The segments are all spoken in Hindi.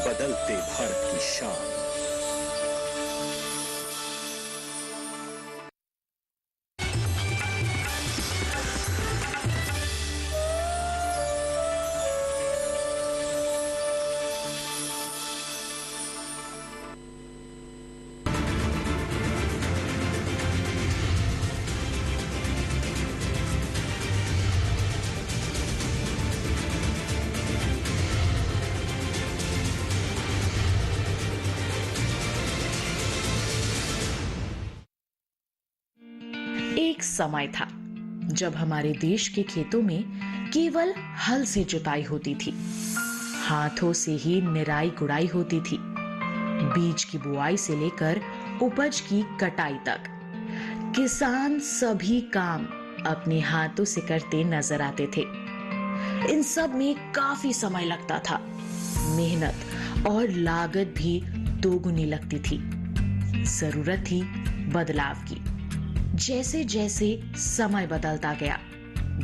बदलते भारत की शान। एक समय था जब हमारे देश के खेतों में केवल हल से जुताई होती थी, हाथों से ही निराई गुड़ाई होती थी। बीज की बुआई से लेकर उपज की कटाई तक किसान सभी काम अपने हाथों से करते नजर आते थे। इन सब में काफी समय लगता था, मेहनत और लागत भी दोगुनी लगती थी। जरूरत थी बदलाव की। जैसे जैसे समय बदलता गया,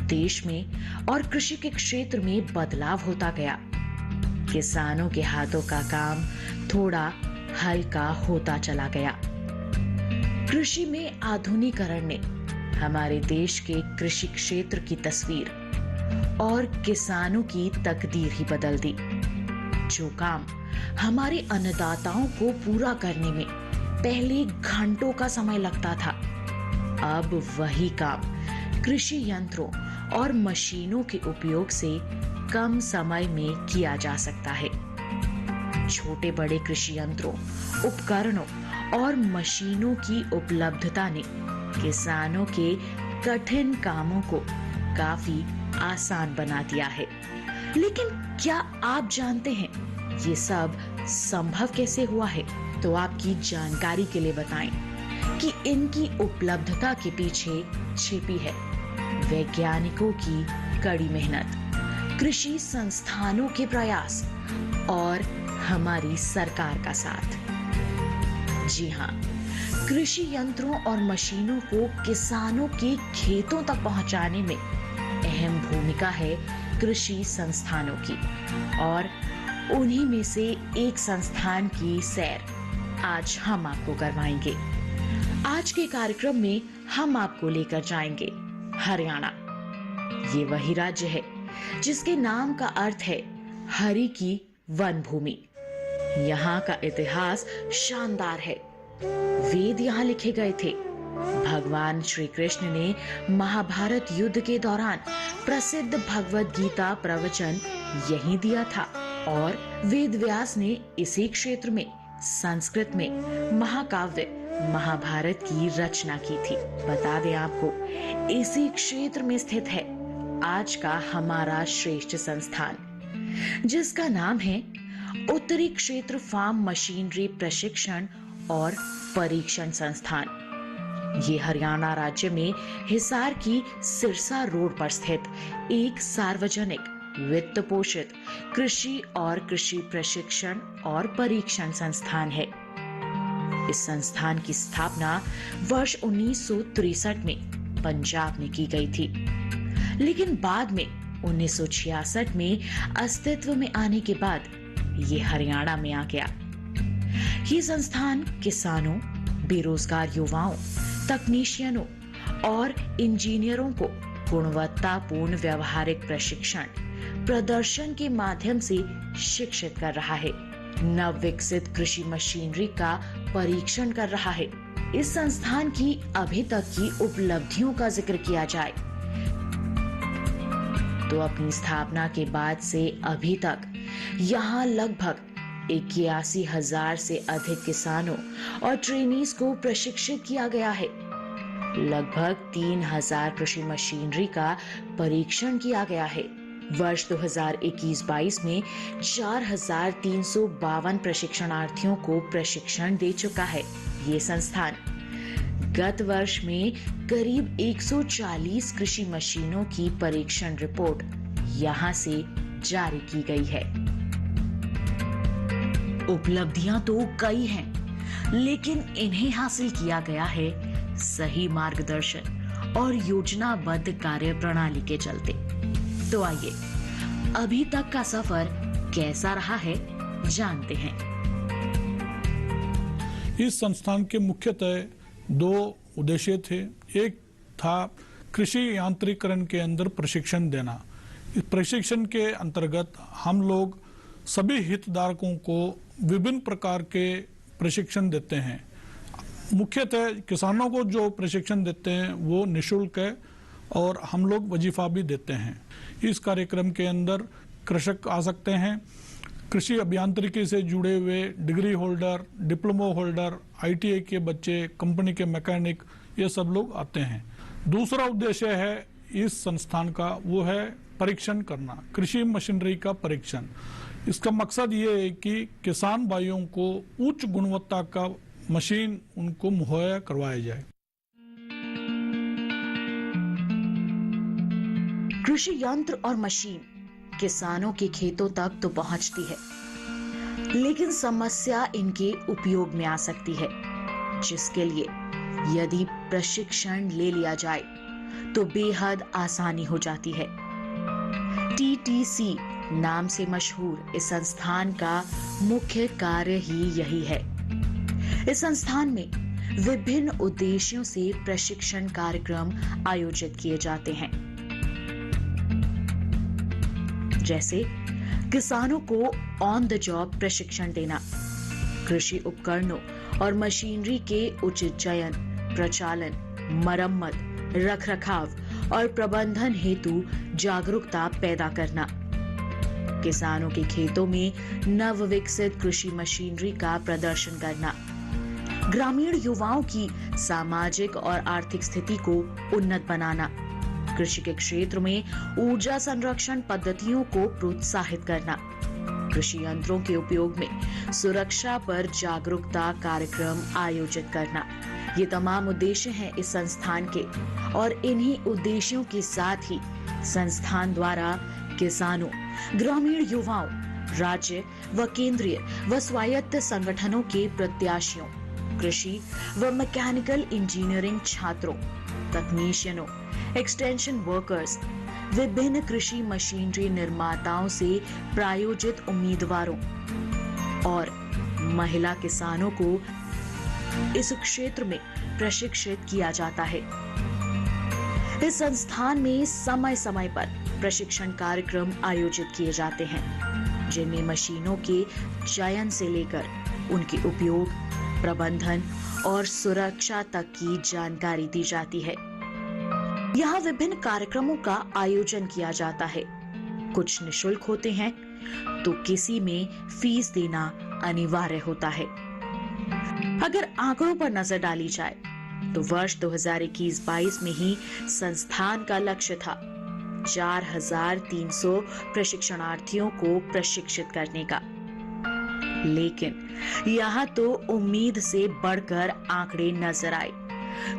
देश में और कृषि के क्षेत्र में बदलाव होता गया। किसानों के हाथों का काम थोड़ा हल्का होता चला गया। कृषि में आधुनिकीकरण ने हमारे देश के कृषि क्षेत्र की तस्वीर और किसानों की तकदीर ही बदल दी। जो काम हमारे अन्नदाताओं को पूरा करने में पहले घंटों का समय लगता था, अब वही काम कृषि यंत्रों और मशीनों के उपयोग से कम समय में किया जा सकता है। छोटे बड़े कृषि यंत्रों, उपकरणों और मशीनों की उपलब्धता ने किसानों के कठिन कामों को काफी आसान बना दिया है। लेकिन क्या आप जानते हैं ये सब संभव कैसे हुआ है? तो आपकी जानकारी के लिए बताएं कि इनकी उपलब्धता के पीछे छिपी है वैज्ञानिकों की कड़ी मेहनत, कृषि संस्थानों के प्रयास और हमारी सरकार का साथ। जी हाँ, कृषि यंत्रों और मशीनों को किसानों के खेतों तक पहुंचाने में अहम भूमिका है कृषि संस्थानों की, और उन्हीं में से एक संस्थान की सैर आज हम आपको करवाएंगे। आज के कार्यक्रम में हम आपको लेकर जाएंगे हरियाणा। ये वही राज्य है जिसके नाम का अर्थ है हरि की वन भूमि। यहाँ का इतिहास शानदार है। वेद यहाँ लिखे गए थे। भगवान श्री कृष्ण ने महाभारत युद्ध के दौरान प्रसिद्ध भगवत गीता प्रवचन यहीं दिया था, और वेद व्यास ने इसी क्षेत्र में संस्कृत में महाकाव्य महाभारत की रचना की थी। बता दें आपको, इसी क्षेत्र में स्थित है आज का हमारा श्रेष्ठ संस्थान, जिसका नाम है उत्तरी क्षेत्र फार्म मशीनरी प्रशिक्षण और परीक्षण संस्थान। ये हरियाणा राज्य में हिसार की सिरसा रोड पर स्थित एक सार्वजनिक वित्त पोषित कृषि और कृषि प्रशिक्षण और परीक्षण संस्थान है। इस संस्थान की स्थापना वर्ष 1963 में पंजाब में की गई थी, लेकिन बाद में 1966 में अस्तित्व में आने के बाद ये हरियाणा में आ गया। ये संस्थान किसानों, बेरोजगार युवाओं, तकनीशियनों और इंजीनियरों को गुणवत्तापूर्ण व्यावहारिक प्रशिक्षण प्रदर्शन के माध्यम से शिक्षित कर रहा है। नव विकसित कृषि मशीनरी का परीक्षण कर रहा है। इस संस्थान की अभी तक की उपलब्धियों का जिक्र किया जाए तो अपनी स्थापना के बाद से अभी तक यहाँ लगभग 81,000 से अधिक किसानों और ट्रेनीज को प्रशिक्षित किया गया है। लगभग 3,000 कृषि मशीनरी का परीक्षण किया गया है। वर्ष 2021-22 में 4,352 प्रशिक्षणार्थियों को प्रशिक्षण दे चुका है ये संस्थान। गत वर्ष में करीब 140 कृषि मशीनों की परीक्षण रिपोर्ट यहां से जारी की गई है। उपलब्धियां तो कई हैं, लेकिन इन्हें हासिल किया गया है सही मार्गदर्शन और योजनाबद्ध कार्य प्रणाली के चलते। तो आइए, अभी तक का सफर कैसा रहा है जानते हैं। इस संस्थान के मुख्यतः दो उद्देश्य थे। एक था कृषि यांत्रिकरण के अंदर प्रशिक्षण देना। इस प्रशिक्षण के अंतर्गत हम लोग सभी हितधारकों को विभिन्न प्रकार के प्रशिक्षण देते हैं। मुख्यतः किसानों को जो प्रशिक्षण देते हैं वो निःशुल्क है और हम लोग वजीफा भी देते हैं। इस कार्यक्रम के अंदर कृषक आ सकते हैं, कृषि अभियांत्रिकी से जुड़े हुए degree holder, diploma holder, ITI के बच्चे, कंपनी के मैकेनिक, ये सब लोग आते हैं। दूसरा उद्देश्य है इस संस्थान का, वो है परीक्षण करना, कृषि मशीनरी का परीक्षण। इसका मकसद ये है कि किसान भाइयों को उच्च गुणवत्ता का मशीन उनको मुहैया करवाया जाए। कृषि यंत्र और मशीन किसानों के खेतों तक तो पहुंचती है, लेकिन समस्या इनके उपयोग में आ सकती है, जिसके लिए यदि प्रशिक्षण ले लिया जाए तो बेहद आसानी हो जाती है। TTC नाम से मशहूर इस संस्थान का मुख्य कार्य ही यही है। इस संस्थान में विभिन्न उद्देश्यों से प्रशिक्षण कार्यक्रम आयोजित किए जाते हैं, जैसे किसानों को ऑन द जॉब प्रशिक्षण देना, कृषि उपकरणों और मशीनरी के उचित चयन, प्रचालन, मरम्मत, रखरखाव और प्रबंधन हेतु जागरूकता पैदा करना, किसानों के खेतों में नवविकसित कृषि मशीनरी का प्रदर्शन करना, ग्रामीण युवाओं की सामाजिक और आर्थिक स्थिति को उन्नत बनाना, कृषि के क्षेत्र में ऊर्जा संरक्षण पद्धतियों को प्रोत्साहित करना, कृषि यंत्रों के उपयोग में सुरक्षा पर जागरूकता कार्यक्रम आयोजित करना। ये तमाम उद्देश्य हैं इस संस्थान के, और इन्हीं उद्देश्यों के साथ ही संस्थान द्वारा किसानों, ग्रामीण युवाओं, राज्य व केंद्रीय व स्वायत्त संगठनों के प्रत्याशियों, कृषि व मैकेनिकल इंजीनियरिंग छात्रों, तकनीशियनों, एक्सटेंशन वर्कर्स, विभिन्न कृषि मशीनरी निर्माताओं से प्रायोजित उम्मीदवारों और महिला किसानों को इस क्षेत्र में प्रशिक्षित किया जाता है। इस संस्थान में समय समय पर प्रशिक्षण कार्यक्रम आयोजित किए जाते हैं, जिनमें मशीनों के चयन से लेकर उनके उपयोग, प्रबंधन और सुरक्षा तक की जानकारी दी जाती है। यहाँ विभिन्न कार्यक्रमों का आयोजन किया जाता है। कुछ निःशुल्क होते हैं तो किसी में फीस देना अनिवार्य होता है। अगर आंकड़ों पर नजर डाली जाए तो वर्ष 2021-22 में ही संस्थान का लक्ष्य था 4300 प्रशिक्षणार्थियों को प्रशिक्षित करने का, लेकिन यहाँ तो उम्मीद से बढ़कर आंकड़े नजर आए।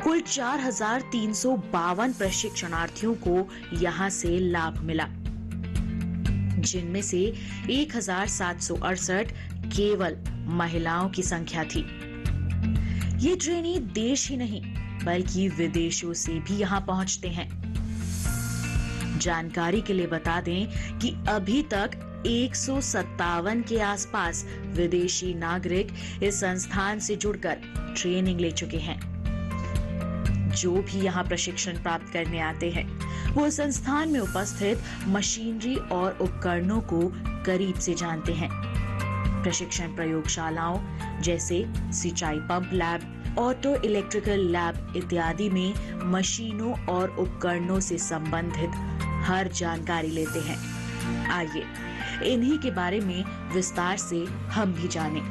कुल 4352 प्रशिक्षणार्थियों को यहाँ से लाभ मिला, जिनमें से 1768 केवल महिलाओं की संख्या थी। ये ट्रेनी देश ही नहीं बल्कि विदेशों से भी यहाँ पहुंचते हैं। जानकारी के लिए बता दें कि अभी तक 157 के आसपास विदेशी नागरिक इस संस्थान से जुड़कर ट्रेनिंग ले चुके हैं। जो भी यहाँ प्रशिक्षण प्राप्त करने आते हैं वो संस्थान में उपस्थित मशीनरी और उपकरणों को करीब से जानते हैं। प्रशिक्षण प्रयोगशालाओं जैसे सिंचाई pump lab, auto electrical lab इत्यादि में मशीनों और उपकरणों से संबंधित हर जानकारी लेते हैं। आइए इन्हीं के बारे में विस्तार से हम भी जानें।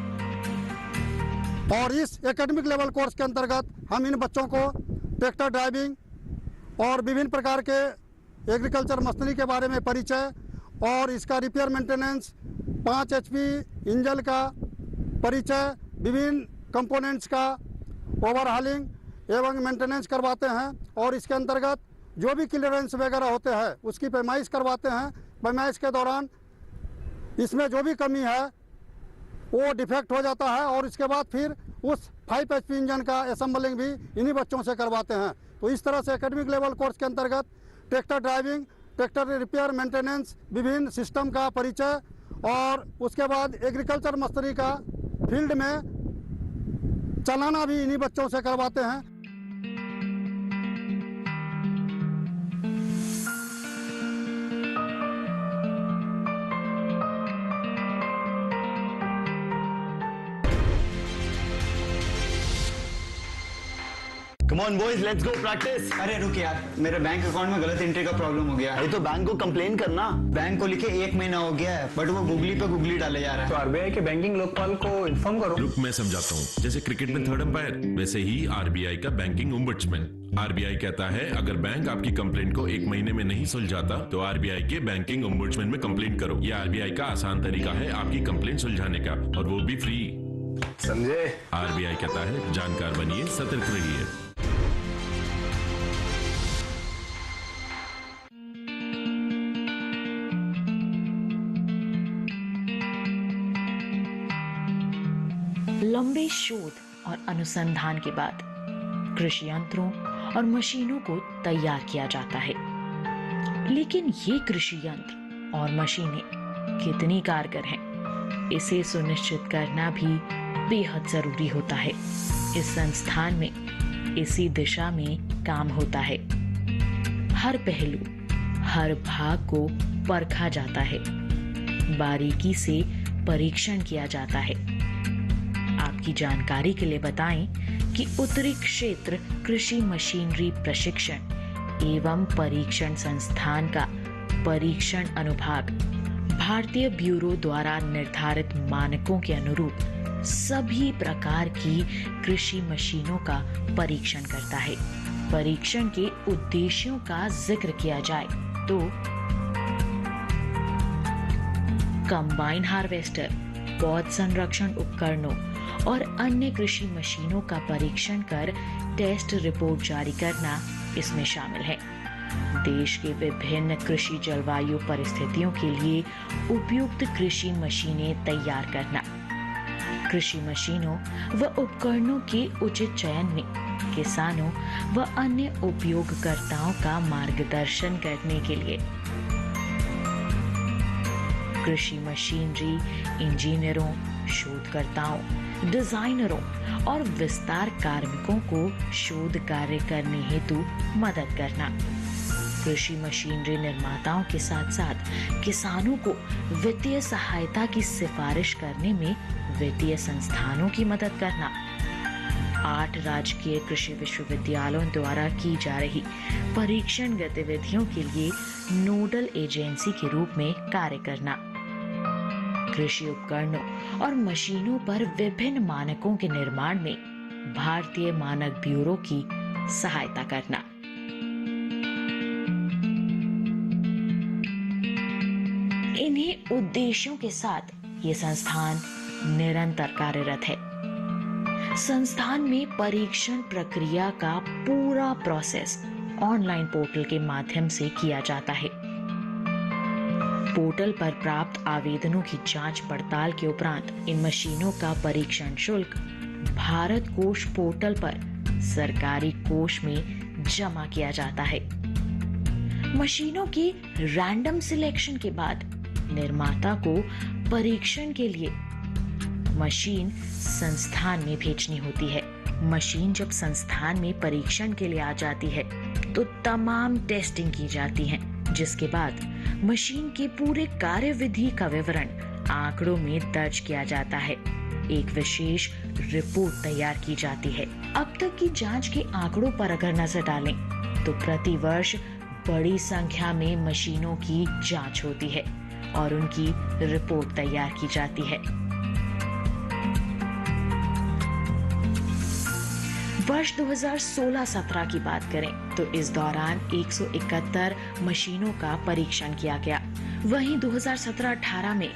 और इस एकेडमिक लेवल कोर्स के अंतर्गत हम इन बच्चों को ट्रैक्टर ड्राइविंग और विभिन्न प्रकार के एग्रीकल्चर मशीनरी के बारे में परिचय और इसका रिपेयर मेंटेनेंस, 5 HP इंजन का परिचय, विभिन्न कंपोनेंट्स का ओवरहालिंग एवं मेंटेनेंस करवाते हैं। और इसके अंतर्गत जो भी क्लियरेंस वगैरह होते हैं उसकी पैमाइश करवाते हैं। पैमाइश के दौरान इसमें जो भी कमी है वो डिफेक्ट हो जाता है और इसके बाद फिर उस 5 HP इंजन का असेंबलिंग भी इन्हीं बच्चों से करवाते हैं। तो इस तरह से एकेडमिक लेवल कोर्स के अंतर्गत tractor driving, tractor repair maintenance, विभिन्न सिस्टम का परिचय और उसके बाद एग्रीकल्चर मशीनरी का फील्ड में चलाना भी इन्हीं बच्चों से करवाते हैं। Come on boys, let's go practice. अरे रुक यार, मेरे बैंक अकाउंट में गलत एंट्री का प्रॉब्लम हो गया है। अरे तो बैंक को कंप्लेन करना। बैंक को लिखे 1 महीना हो गया है, बट वो गूगली पे गूगली डाले जा रहा है। तो आरबीआई के बैंकिंग लोकपाल को इन्फॉर्म करो। रुक मैं समझाता हूँ। जैसे क्रिकेट में थर्ड अंपायर, वैसे ही आरबीआई का बैंकिंग ओम्बड्समैन। आरबीआई कहता है अगर बैंक आपकी कंप्लेंट को 1 महीने में नहीं सुलझाता तो आरबीआई के बैंकिंग ओम्बड्समैन में कंप्लेंट करो। यह आरबीआई का आसान तरीका है आपकी कंप्लेंट सुलझाने का, और वो भी फ्री। समझे? आरबीआई कहता है जानकार बनिए, सतर्क रहिए। लंबे शोध और अनुसंधान के बाद कृषि यंत्रों और मशीनों को तैयार किया जाता है, लेकिन ये कृषि यंत्र और मशीनें कितनी कारगर हैं, इसे सुनिश्चित करना भी बेहद जरूरी होता है। इस संस्थान में इसी दिशा में काम होता है। हर पहलू, हर भाग को परखा जाता है, बारीकी से परीक्षण किया जाता है। आपकी जानकारी के लिए बताएं कि उत्तरी क्षेत्र कृषि मशीनरी प्रशिक्षण एवं परीक्षण संस्थान का परीक्षण अनुभाग भारतीय ब्यूरो द्वारा निर्धारित मानकों के अनुरूप सभी प्रकार की कृषि मशीनों का परीक्षण करता है। परीक्षण के उद्देश्यों का जिक्र किया जाए तो कंबाइन हार्वेस्टर, पौध संरक्षण उपकरणों और अन्य कृषि मशीनों का परीक्षण कर टेस्ट रिपोर्ट जारी करना इसमें शामिल है। देश के विभिन्न कृषि जलवायु परिस्थितियों के लिए उपयुक्त कृषि मशीनें तैयार करना, कृषि मशीनों व उपकरणों के उचित चयन में किसानों व अन्य उपयोगकर्ताओं का मार्गदर्शन करने के लिए कृषि मशीनरी इंजीनियरों, शोधकर्ताओं, डिजाइनरों और विस्तार कार्मिकों को शोध कार्य करने हेतु मदद करना, कृषि मशीनरी निर्माताओं के साथ साथ किसानों को वित्तीय सहायता की सिफारिश करने में वित्तीय संस्थानों की मदद करना, 8 राजकीय कृषि विश्वविद्यालयों द्वारा की जा रही परीक्षण गतिविधियों के लिए नोडल एजेंसी के रूप में कार्य करना, कृषि उपकरणों और मशीनों पर विभिन्न मानकों के निर्माण में भारतीय मानक ब्यूरो की सहायता करना। इन्हीं उद्देश्यों के साथ ये संस्थान निरंतर कार्यरत है। संस्थान में परीक्षण प्रक्रिया का पूरा प्रोसेस ऑनलाइन पोर्टल के माध्यम से किया जाता है। पोर्टल पर प्राप्त आवेदनों की जांच पड़ताल के उपरांत इन मशीनों का परीक्षण शुल्क भारत कोष पोर्टल पर सरकारी कोष में जमा किया जाता है। मशीनों की रैंडम सिलेक्शन के बाद निर्माता को परीक्षण के लिए मशीन संस्थान में भेजनी होती है। मशीन जब संस्थान में परीक्षण के लिए आ जाती है तो तमाम टेस्टिंग की जाती है, जिसके बाद मशीन के पूरे कार्यविधि का विवरण आंकड़ों में दर्ज किया जाता है। एक विशेष रिपोर्ट तैयार की जाती है। अब तक की जांच के आंकड़ों पर अगर नजर डालें तो प्रति वर्ष बड़ी संख्या में मशीनों की जांच होती है और उनकी रिपोर्ट तैयार की जाती है। वर्ष 2016-17 की बात करें तो इस दौरान 171 मशीनों का परीक्षण किया गया। वहीं 2017-18 में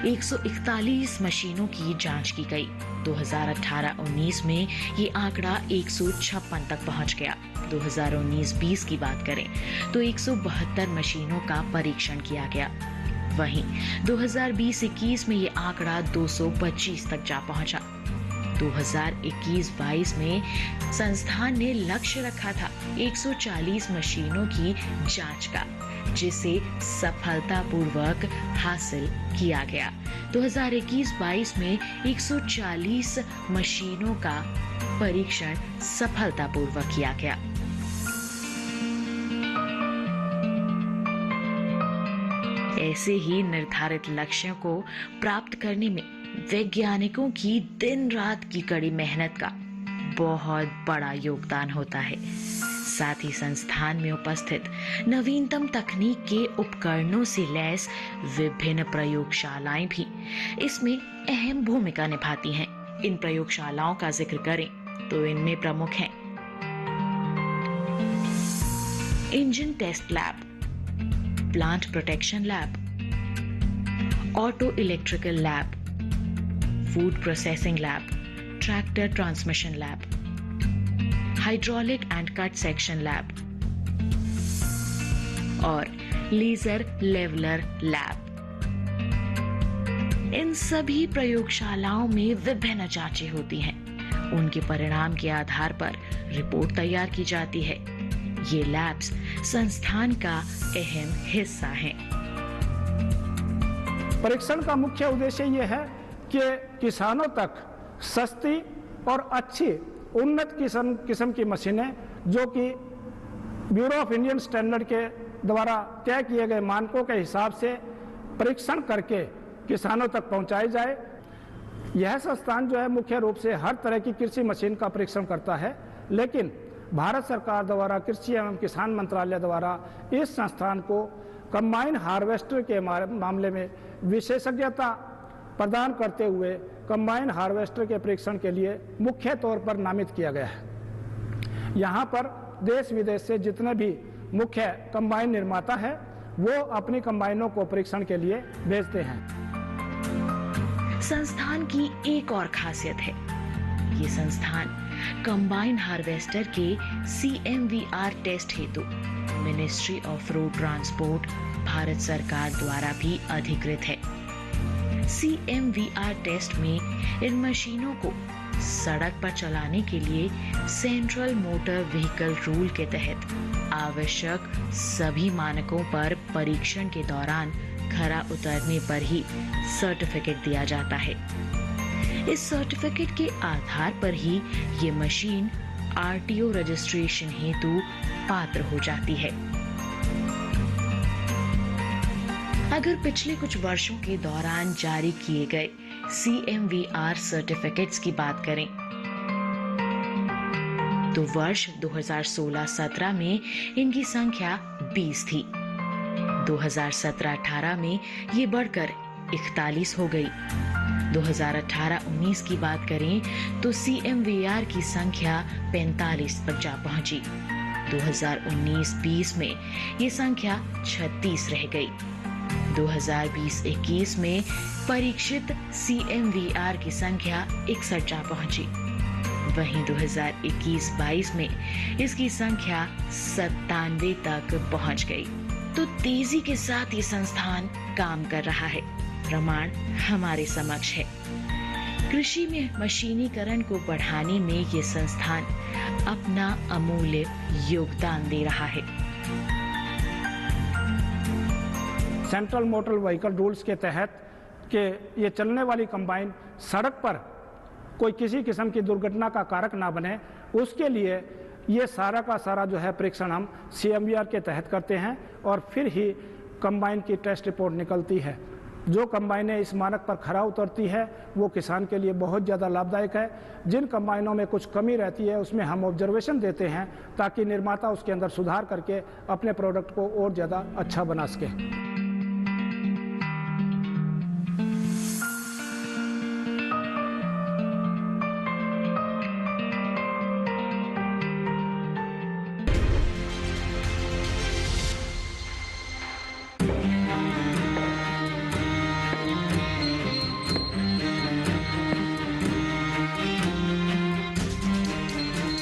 141 मशीनों की जांच की गई। 2018-19 में ये आंकड़ा 156 तक पहुंच गया। 2019-20 की बात करें तो 172 मशीनों का परीक्षण किया गया। वहीं 2020-21 में ये आंकड़ा 225 तक जा पहुंचा। 2021-22 में संस्थान ने लक्ष्य रखा था 140 मशीनों की जांच का, जिसे सफलतापूर्वक हासिल किया गया। 2021-22 में 140 मशीनों का परीक्षण सफलतापूर्वक किया गया। ऐसे ही निर्धारित लक्ष्यों को प्राप्त करने में वैज्ञानिकों की दिन रात की कड़ी मेहनत का बहुत बड़ा योगदान होता है। साथ ही संस्थान में उपस्थित नवीनतम तकनीक के उपकरणों से लैस विभिन्न प्रयोगशालाएं भी इसमें अहम भूमिका निभाती हैं। इन प्रयोगशालाओं का जिक्र करें तो इनमें प्रमुख हैं engine test lab, plant protection lab, auto electrical lab, food processing lab, tractor transmission lab, hydraulic and cut section lab और लेजर लेवलर लैब। इन सभी प्रयोगशालाओं में विभिन्न जांचें होती हैं। उनके परिणाम के आधार पर रिपोर्ट तैयार की जाती है। ये लैब्स संस्थान का अहम हिस्सा हैं। परीक्षण का मुख्य उद्देश्य ये है कि किसानों तक सस्ती और अच्छी उन्नत किस्म की मशीनें जो कि ब्यूरो ऑफ इंडियन स्टैंडर्ड के द्वारा तय किए गए मानकों के हिसाब से परीक्षण करके किसानों तक पहुंचाई जाए। यह संस्थान जो है मुख्य रूप से हर तरह की कृषि मशीन का परीक्षण करता है, लेकिन भारत सरकार द्वारा कृषि एवं किसान मंत्रालय द्वारा इस संस्थान को कंबाइन हार्वेस्टर के मामले में विशेषज्ञता प्रदान करते हुए कंबाइन हार्वेस्टर के परीक्षण के लिए मुख्य तौर पर नामित किया गया है। यहाँ पर देश विदेश से जितने भी मुख्य कंबाइन निर्माता है वो अपनी कंबाइनों को परीक्षण के लिए भेजते हैं। संस्थान की एक और खासियत है, ये संस्थान कंबाइन हार्वेस्टर के CMVR टेस्ट हेतु ministry of road transport Bharat सरकार द्वारा भी अधिकृत है। CMVR टेस्ट में इन मशीनों को सड़क पर चलाने के लिए सेंट्रल मोटर व्हीकल रूल के तहत आवश्यक सभी मानकों पर परीक्षण के दौरान खरा उतरने पर ही सर्टिफिकेट दिया जाता है। इस सर्टिफिकेट के आधार पर ही ये मशीन RTO रजिस्ट्रेशन हेतु पात्र हो जाती है। अगर पिछले कुछ वर्षों के दौरान जारी किए गए CMVR सर्टिफिकेट्स की बात करें तो वर्ष 2016-17 में इनकी संख्या 20 थी। 2017-18 में ये बढ़कर 41 हो गई। 2018-19 की बात करें तो CMVR की संख्या 45 पर जा पहुंची। 2019-20 में ये संख्या 36 रह गई। 2020-21 में परीक्षित CMVR की संख्या 61 जा पहुंची। वहीं 2021-22 में इसकी संख्या 97 तक पहुंच गई। तो तेजी के साथ ये संस्थान काम कर रहा है। प्रमाण हमारे समक्ष है। कृषि में मशीनीकरण को बढ़ाने में ये संस्थान अपना अमूल्य योगदान दे रहा है। सेंट्रल मोटर व्हीकल रूल्स के तहत कि ये चलने वाली कंबाइन सड़क पर कोई किसी किस्म की दुर्घटना का कारक ना बने, उसके लिए ये सारा का सारा जो है परीक्षण हम CMVR के तहत करते हैं और फिर ही कंबाइन की टेस्ट रिपोर्ट निकलती है। जो कंबाइनें इस मानक पर खरा उतरती है वो किसान के लिए बहुत ज़्यादा लाभदायक है। जिन कंबाइनों में कुछ कमी रहती है उसमें हम ऑब्जर्वेशन देते हैं ताकि निर्माता उसके अंदर सुधार करके अपने प्रोडक्ट को और ज़्यादा अच्छा बना सके।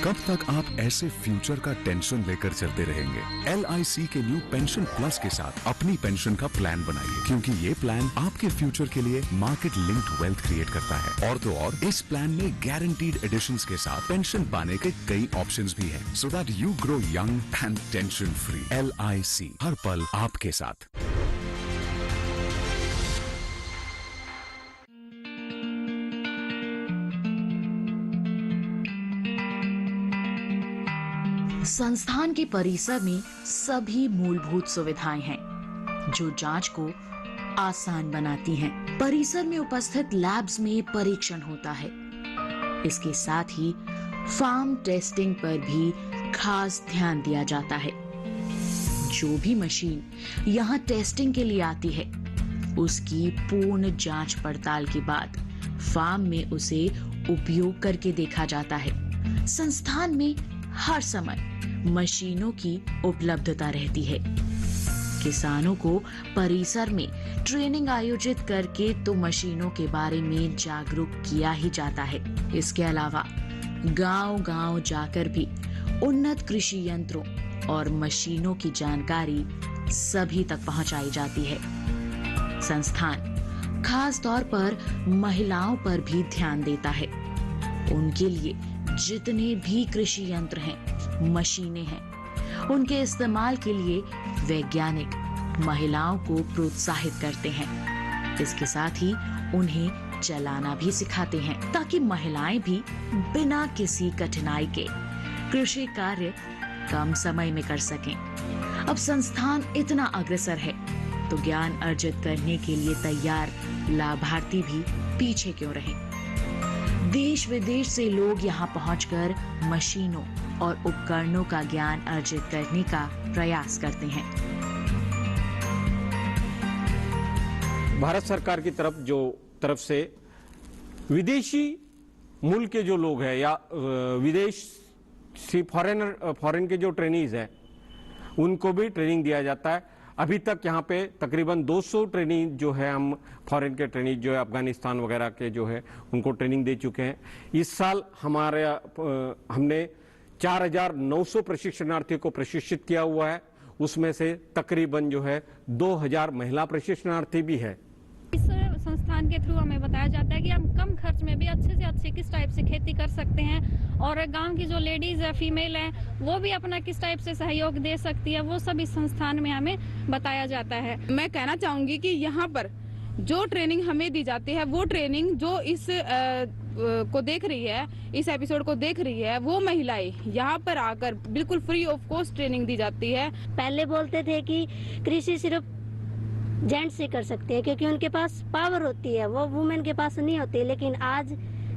कब तक आप ऐसे फ्यूचर का टेंशन लेकर चलते रहेंगे। LIC के न्यू पेंशन प्लस के साथ अपनी पेंशन का प्लान बनाइए, क्योंकि ये प्लान आपके फ्यूचर के लिए मार्केट लिंक्ड वेल्थ क्रिएट करता है। और तो और इस प्लान में गारंटीड एडिशंस के साथ पेंशन पाने के कई ऑप्शंस भी हैं, so that you grow young and tension free. LIC, हर पल आपके साथ। संस्थान के परिसर में सभी मूलभूत सुविधाएं हैं जो जांच को आसान बनाती हैं। परिसर में उपस्थित लैब्स में परीक्षण होता है। इसके साथ ही फार्म टेस्टिंग पर भी खास ध्यान दिया जाता है। जो भी मशीन यहाँ टेस्टिंग के लिए आती है, उसकी पूर्ण जांच पड़ताल के बाद फार्म में उसे उपयोग करके देखा जाता है। संस्थान में हर समय मशीनों की उपलब्धता रहती है। किसानों को परिसर में ट्रेनिंग आयोजित करके तो मशीनों के बारे में जागरूक किया ही जाता है। इसके अलावा गांव-गांव जाकर भी उन्नत कृषि यंत्रों और मशीनों की जानकारी सभी तक पहुंचाई जाती है। संस्थान खास तौर पर महिलाओं पर भी ध्यान देता है। उनके लिए जितने भी कृषि यंत्र हैं, मशीनें हैं, उनके इस्तेमाल के लिए वैज्ञानिक महिलाओं को प्रोत्साहित करते हैं। इसके साथ ही उन्हें चलाना भी सिखाते हैं, ताकि महिलाएं भी बिना किसी कठिनाई के कृषि कार्य कम समय में कर सकें। अब संस्थान इतना अग्रसर है तो ज्ञान अर्जित करने के लिए तैयार लाभार्थी भी पीछे क्यों रहें। देश विदेश से लोग यहाँ पहुंचकर मशीनों और उपकरणों का ज्ञान अर्जित करने का प्रयास करते हैं। भारत सरकार की तरफ से विदेशी मूल के जो लोग हैं या विदेशी फॉरेन के जो ट्रेनीज हैं, उनको भी ट्रेनिंग दिया जाता है। अभी तक यहाँ पे तकरीबन 200 ट्रेनिंग जो है, हम फॉरेन के ट्रेनिंग जो है अफगानिस्तान वगैरह के जो है उनको ट्रेनिंग दे चुके हैं। इस साल हमने 4900 प्रशिक्षणार्थियों को प्रशिक्षित किया हुआ है। उसमें से तकरीबन जो है 2000 महिला प्रशिक्षणार्थी भी है। इस संस्थान के थ्रू हमें बताया जाता है कि हम कम खर्च में भी अच्छे से अच्छे किस टाइप से खेती कर सकते हैं, और गांव की जो लेडीज है, फीमेल है, वो भी अपना किस टाइप से सहयोग दे सकती है, वो सब इस संस्थान में हमें बताया जाता है। मैं कहना चाहूंगी कि यहाँ पर जो ट्रेनिंग हमें दी जाती है, वो ट्रेनिंग जो इस को देख रही है, इस एपिसोड को देख रही है, वो महिलाएं यहाँ पर आकर बिल्कुल फ्री ऑफ कॉस्ट ट्रेनिंग दी जाती है। पहले बोलते थे कि कृषि सिर्फ जेंट्स ही कर सकते हैं क्योंकि उनके पास पावर होती है, वो वुमेन के पास नहीं होती। लेकिन आज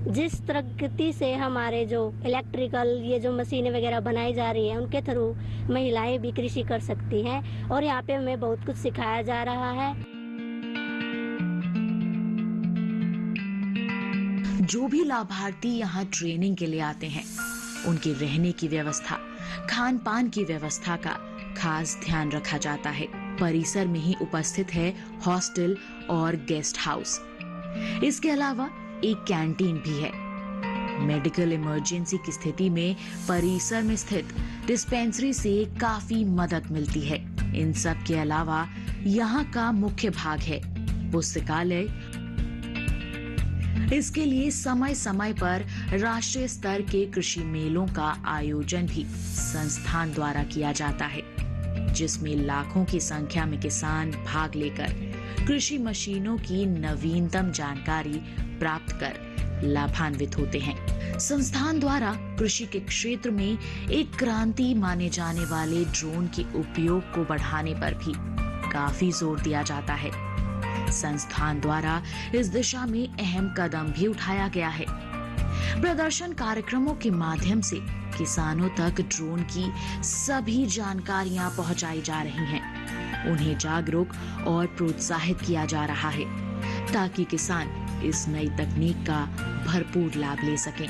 जिस प्रगति से हमारे जो इलेक्ट्रिकल ये जो मशीनें वगैरह बनाई जा रही है, उनके थ्रू महिलाएं भी कृषि कर सकती हैं, और यहाँ पे हमें बहुत कुछ सिखाया जा रहा है। जो भी लाभार्थी यहाँ ट्रेनिंग के लिए आते हैं, उनके रहने की व्यवस्था, खान पान की व्यवस्था का खास ध्यान रखा जाता है। परिसर में ही उपस्थित है हॉस्टल और गेस्ट हाउस। इसके अलावा एक कैंटीन भी है। मेडिकल इमरजेंसी की स्थिति में परिसर में स्थित डिस्पेंसरी से काफी मदद मिलती है। इन सब के अलावा यहाँ का मुख्य भाग है पुस्तकालय। इसके लिए समय समय पर राष्ट्रीय स्तर के कृषि मेलों का आयोजन भी संस्थान द्वारा किया जाता है, जिसमें लाखों की संख्या में किसान भाग लेकर कृषि मशीनों की नवीनतम जानकारी प्राप्त कर लाभान्वित होते हैं। संस्थान द्वारा कृषि के क्षेत्र में एक क्रांति माने जाने वाले ड्रोन के उपयोग को बढ़ाने पर भी काफी जोर दिया जाता है। संस्थान द्वारा इस दिशा में अहम कदम भी उठाया गया है। प्रदर्शन कार्यक्रमों के माध्यम से किसानों तक ड्रोन की सभी जानकारियां पहुंचाई जा रही हैं। उन्हें जागरूक और प्रोत्साहित किया जा रहा है ताकि किसान इस नई तकनीक का भरपूर लाभ ले सकें।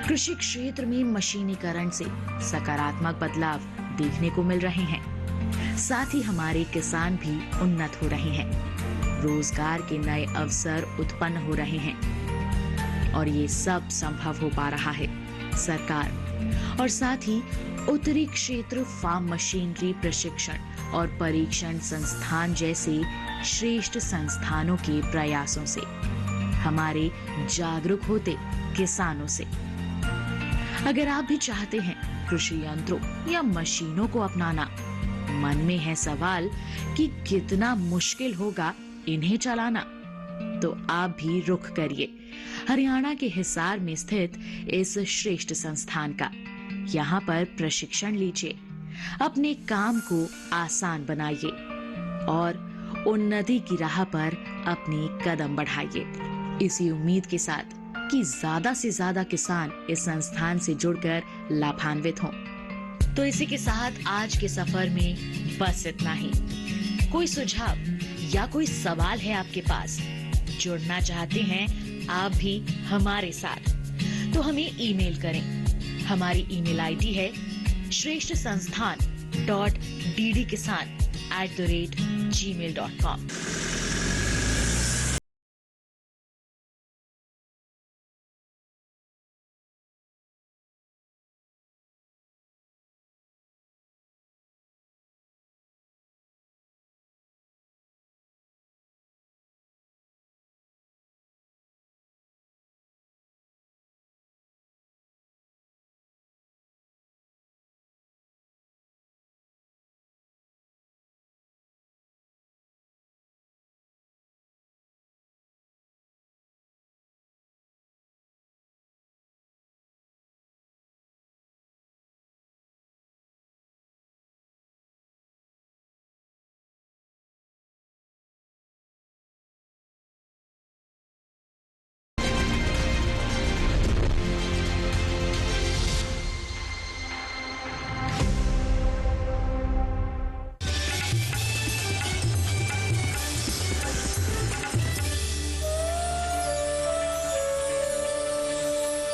कृषि क्षेत्र में मशीनीकरण से सकारात्मक बदलाव देखने को मिल रहे हैं। साथ ही हमारे किसान भी उन्नत हो रहे हैं, रोजगार के नए अवसर उत्पन्न हो रहे हैं, और ये सब संभव हो पा रहा है सरकार और साथ ही उत्तरी क्षेत्र फार्म मशीनरी प्रशिक्षण और परीक्षण संस्थान जैसे श्रेष्ठ संस्थानों के प्रयासों से, हमारे जागरूक होते किसानों से। अगर आप भी चाहते हैं कृषि यंत्रों या मशीनों को अपनाना, मन में है सवाल कि कितना मुश्किल होगा इन्हें चलाना, तो आप भी रुख करिए हरियाणा के हिसार में स्थित इस श्रेष्ठ संस्थान का। यहाँ पर प्रशिक्षण लीजिए, अपने काम को आसान बनाइए और उन्नति की राह पर अपनी कदम बढ़ाइए। इसी उम्मीद के साथ कि ज्यादा से ज्यादा किसान इस संस्थान से जुड़कर लाभान्वित हों। तो इसी के साथ आज के सफर में बस इतना ही। कोई सुझाव या कोई सवाल है आपके पास, जुड़ना चाहते हैं आप भी हमारे साथ, तो हमें ईमेल करें। हमारी ईमेल आईडी है shreshthasansthan.ddkisan@gmail.com।